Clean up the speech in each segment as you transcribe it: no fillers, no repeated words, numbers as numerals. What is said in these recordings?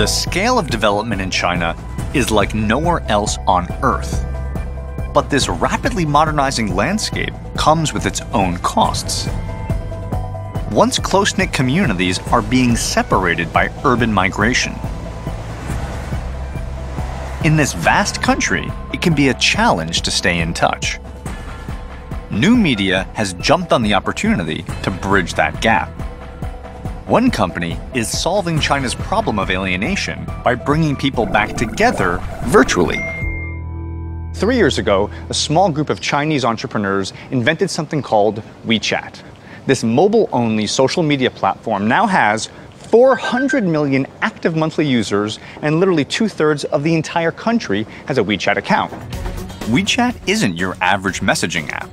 The scale of development in China is like nowhere else on Earth. But this rapidly modernizing landscape comes with its own costs. Once close-knit communities are being separated by urban migration. In this vast country, it can be a challenge to stay in touch. New media has jumped on the opportunity to bridge that gap. One company is solving China's problem of alienation by bringing people back together virtually. 3 years ago, a small group of Chinese entrepreneurs invented something called WeChat. This mobile-only social media platform now has 400 million active monthly users, and literally 2/3 of the entire country has a WeChat account. WeChat isn't your average messaging app.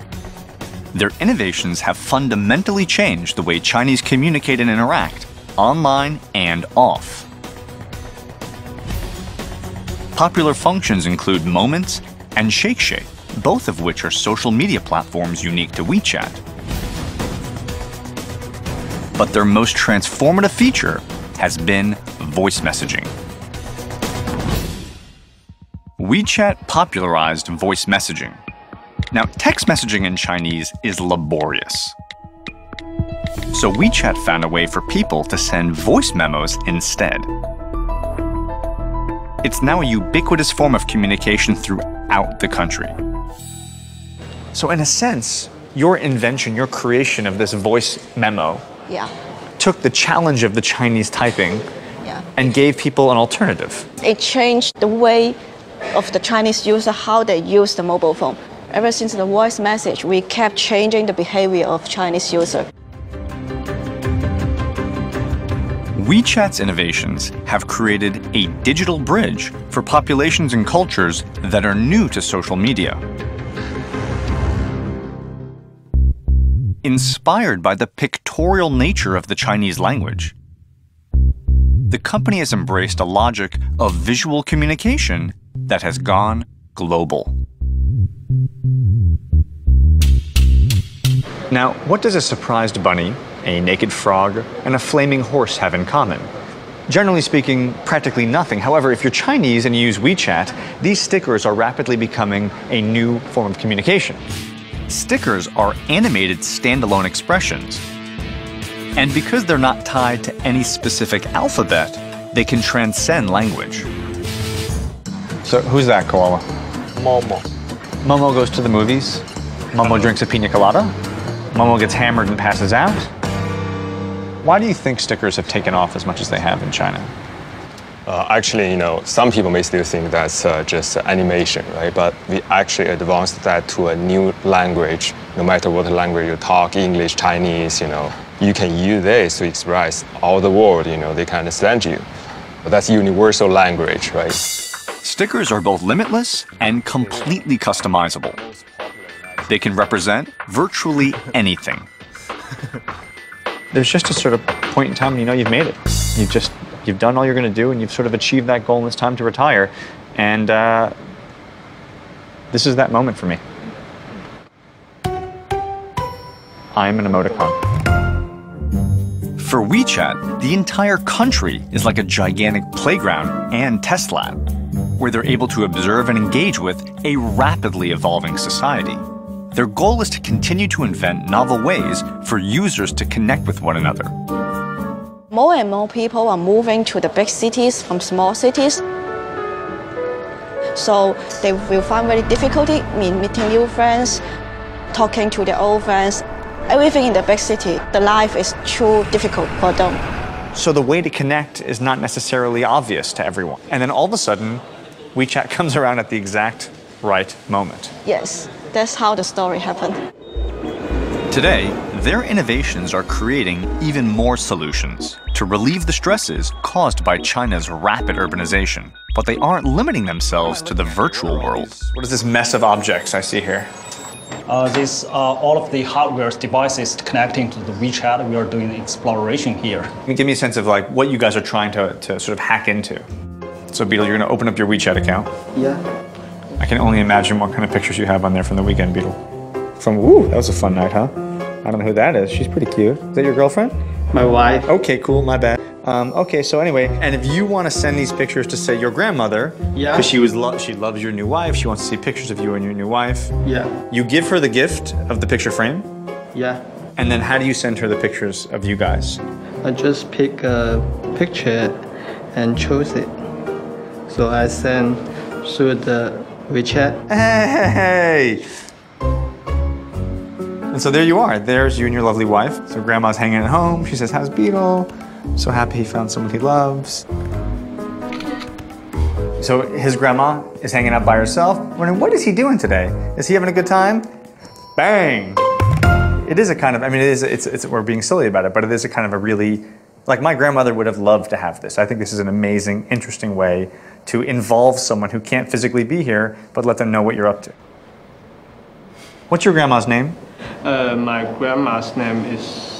Their innovations have fundamentally changed the way Chinese communicate and interact, online and off. Popular functions include Moments and ShakeShake, both of which are social media platforms unique to WeChat. But their most transformative feature has been voice messaging. WeChat popularized voice messaging. Now, text messaging in Chinese is laborious. So WeChat found a way for people to send voice memos instead. It's now a ubiquitous form of communication throughout the country. So in a sense, your invention, your creation of this voice memo took the challenge of the Chinese typing and gave people an alternative. It changed the way of the Chinese user, how they use the mobile phone. Ever since the voice message, we kept changing the behavior of Chinese user. WeChat's innovations have created a digital bridge for populations and cultures that are new to social media. Inspired by the pictorial nature of the Chinese language, the company has embraced a logic of visual communication that has gone global. Now, what does a surprised bunny, a naked frog, and a flaming horse have in common? Generally speaking, practically nothing. However, if you're Chinese and you use WeChat, these stickers are rapidly becoming a new form of communication. Stickers are animated standalone expressions. And because they're not tied to any specific alphabet, they can transcend language. So who's that koala? Momo. Momo goes to the movies. Momo drinks a pina colada. Momo gets hammered and passes out. Why do you think stickers have taken off as much as they have in China? Actually, some people may still think that's just animation, right? But we actually advanced that to a new language. No matter what language you talk, English, Chinese, you can use this to express all the world, they can understand you. But that's universal language, right? Stickers are both limitless and completely customizable. They can represent virtually anything. There's just a sort of point in time when you know you've made it. You've done all you're going to do, and you've sort of achieved that goal, and it's time to retire. And this is that moment for me. I'm an emoticon. For WeChat, the entire country is like a gigantic playground and test lab, where they're able to observe and engage with a rapidly evolving society. Their goal is to continue to invent novel ways for users to connect with one another. More and more people are moving to the big cities from small cities. So they will find very difficulty in meeting new friends, talking to their old friends. Everything in the big city, the life is too difficult for them. So the way to connect is not necessarily obvious to everyone. And then all of a sudden, WeChat comes around at the exact right moment. Yes, that's how the story happened. Today, their innovations are creating even more solutions to relieve the stresses caused by China's rapid urbanization. But they aren't limiting themselves to the virtual world. What is this mess of objects I see here? These are all of the hardware devices connecting to the WeChat. We are doing exploration here. Can you give me a sense of what you guys are trying to sort of hack into? So Beetle, you're going to open up your WeChat account. Yeah. I can only imagine what kind of pictures you have on there from the weekend, Beetle. That was a fun night, huh? I don't know who that is. She's pretty cute. Is that your girlfriend? My wife. Okay, cool, my bad. Okay, so anyway, and if you want to send these pictures to, say, your grandmother, because she loves your new wife, she wants to see pictures of you and your new wife. Yeah. You give her the gift of the picture frame, Yeah. and then how do you send her the pictures of you guys? I just pick a picture and choose it. So I send through the WeChat. Hey! And so there you are. There's you and your lovely wife. So grandma's hanging at home. She says, how's Beetle? So happy he found someone he loves. So his grandma is hanging out by herself, wondering, what is he doing today? Is he having a good time? Bang! It is a kind of, I mean, we're being silly about it, but it is a kind of a really, like my grandmother would have loved to have this. I think this is an amazing, interesting way to involve someone who can't physically be here, but let them know what you're up to. What's your grandma's name? My grandma's name is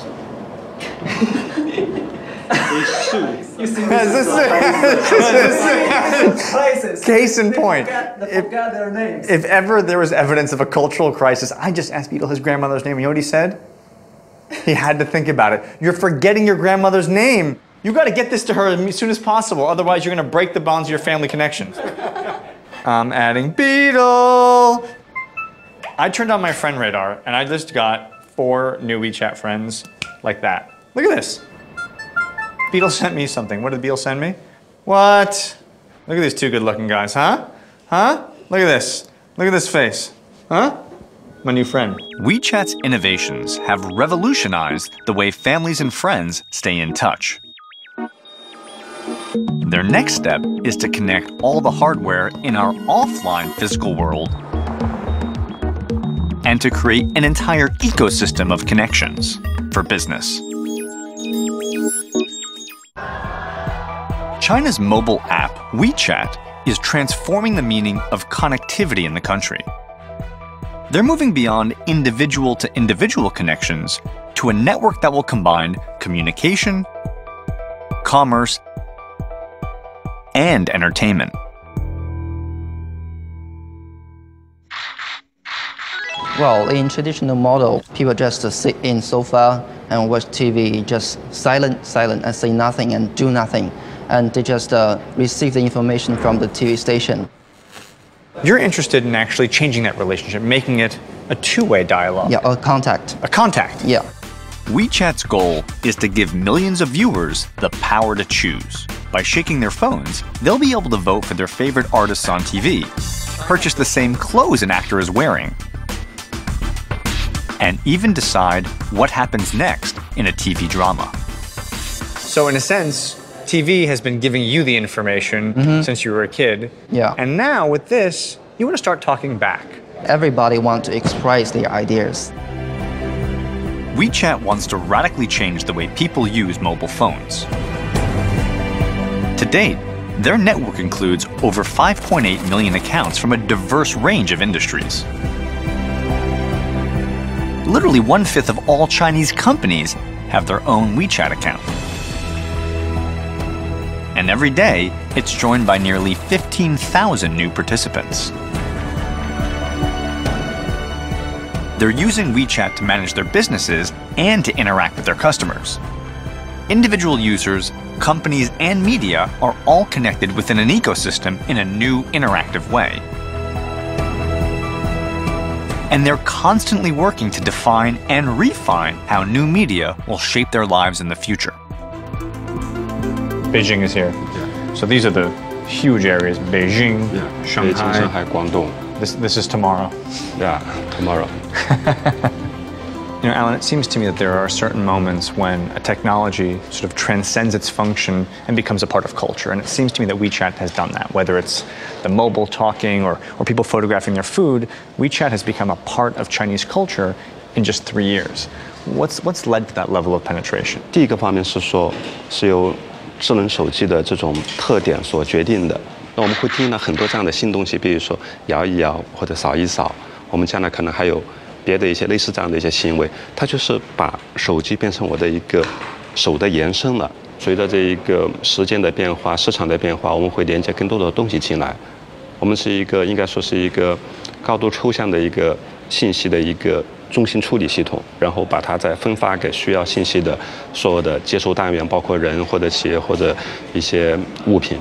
Case in point. If ever there was evidence of a cultural crisis, I just asked Beetle his grandmother's name. You know what he said? He had to think about it. You're forgetting your grandmother's name. You got to get this to her as soon as possible. Otherwise, you're going to break the bonds of your family connections. I'm adding Beetle. I turned on my friend radar, and I just got 4 new WeChat friends like that. Look at this. Beetle sent me something. What did Beetle send me? What? Look at these 2 good-looking guys, huh? Huh? Look at this. Look at this face. Huh? My new friend. WeChat's innovations have revolutionized the way families and friends stay in touch. Their next step is to connect all the hardware in our offline physical world and to create an entire ecosystem of connections for business. China's mobile app, WeChat, is transforming the meaning of connectivity in the country. They're moving beyond individual-to-individual connections to a network that will combine communication, commerce, and entertainment. Well, in traditional model, people just sit in sofa and watch TV, just silent, and say nothing and do nothing. And they just receive the information from the TV station. You're interested in actually changing that relationship, making it a 2-way dialogue. Yeah, a contact. A contact. Yeah. WeChat's goal is to give millions of viewers the power to choose. By shaking their phones, they'll be able to vote for their favorite artists on TV, purchase the same clothes an actor is wearing, and even decide what happens next in a TV drama. So in a sense, TV has been giving you the information since you were a kid. Yeah. And now with this, you want to start talking back. Everybody wants to express their ideas. WeChat wants to radically change the way people use mobile phones. To date, their network includes over 5.8 million accounts from a diverse range of industries. Literally 1/5 of all Chinese companies have their own WeChat account. And every day, it's joined by nearly 15,000 new participants. They're using WeChat to manage their businesses and to interact with their customers. Individual users, companies, and media are all connected within an ecosystem in a new interactive way. And they're constantly working to define and refine how new media will shape their lives in the future. Beijing is here. So these are the huge areas. Beijing, Shanghai. Beijing, Shanghai, Guangdong. This is tomorrow. Yeah, tomorrow. You know, Alan, it seems to me that there are certain moments when a technology sort of transcends its function and becomes a part of culture. And it seems to me that WeChat has done that. Whether it's the mobile talking or people photographing their food, WeChat has become a part of Chinese culture in just 3 years. What's led to that level of penetration? 第一个方面是说，是由智能手机的这种特点所决定的。那我们会听到很多这样的新东西，比如说摇一摇或者扫一扫。我们将来可能还有别的一些类似这样的一些行为，它就是把手机变成我的一个手的延伸了。随着这一个时间的变化、市场的变化，我们会连接更多的东西进来。我们是一个应该说是一个高度抽象的一个信息的一个中心处理系统，然后把它再分发给需要信息的所有的接收单元，包括人或者企业或者一些物品。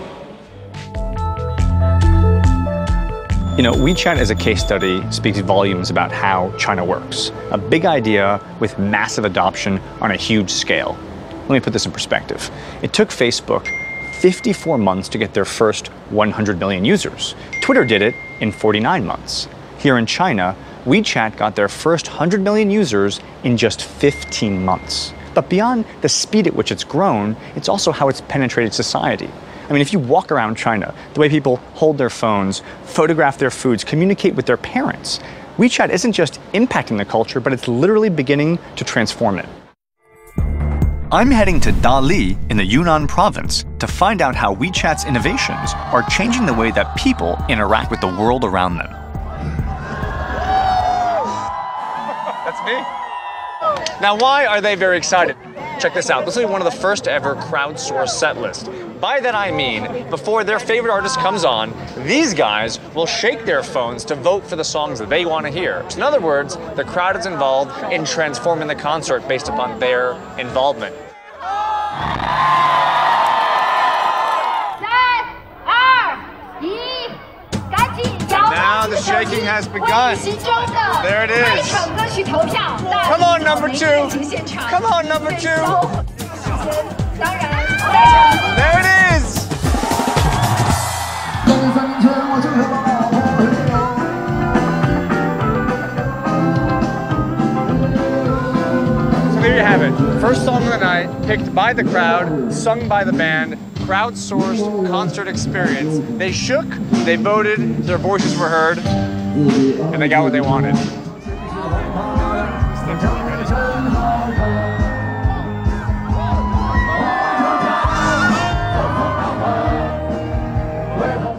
You know, WeChat as a case study speaks volumes about how China works. A big idea with massive adoption on a huge scale. Let me put this in perspective. It took Facebook 54 months to get their first 100 million users. Twitter did it in 49 months. Here in China, WeChat got their first 100 million users in just 15 months. But beyond the speed at which it's grown, it's also how it's penetrated society. I mean, if you walk around China, the way people hold their phones, photograph their foods, communicate with their parents, WeChat isn't just impacting the culture, but it's literally beginning to transform it. I'm heading to Dali in the Yunnan province to find out how WeChat's innovations are changing the way that people interact with the world around them. That's me. Now, why are they very excited? Check this out. This will be one of the first ever crowdsourced set lists. By that I mean, before their favorite artist comes on, these guys will shake their phones to vote for the songs that they want to hear. In other words, the crowd is involved in transforming the concert based upon their involvement. Now the shaking has begun. There it is. Come on, number two. Come on, number two. There it is. So there you have it. First song of the night, picked by the crowd, sung by the band, crowdsourced concert experience. They shook, they voted, their voices were heard, and they got what they wanted.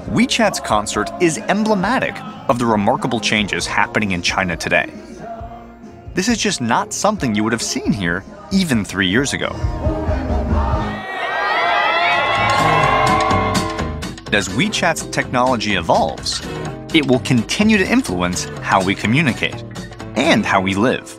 WeChat's concert is emblematic of the remarkable changes happening in China today. This is just not something you would have seen here even 3 years ago. As WeChat's technology evolves, it will continue to influence how we communicate and how we live.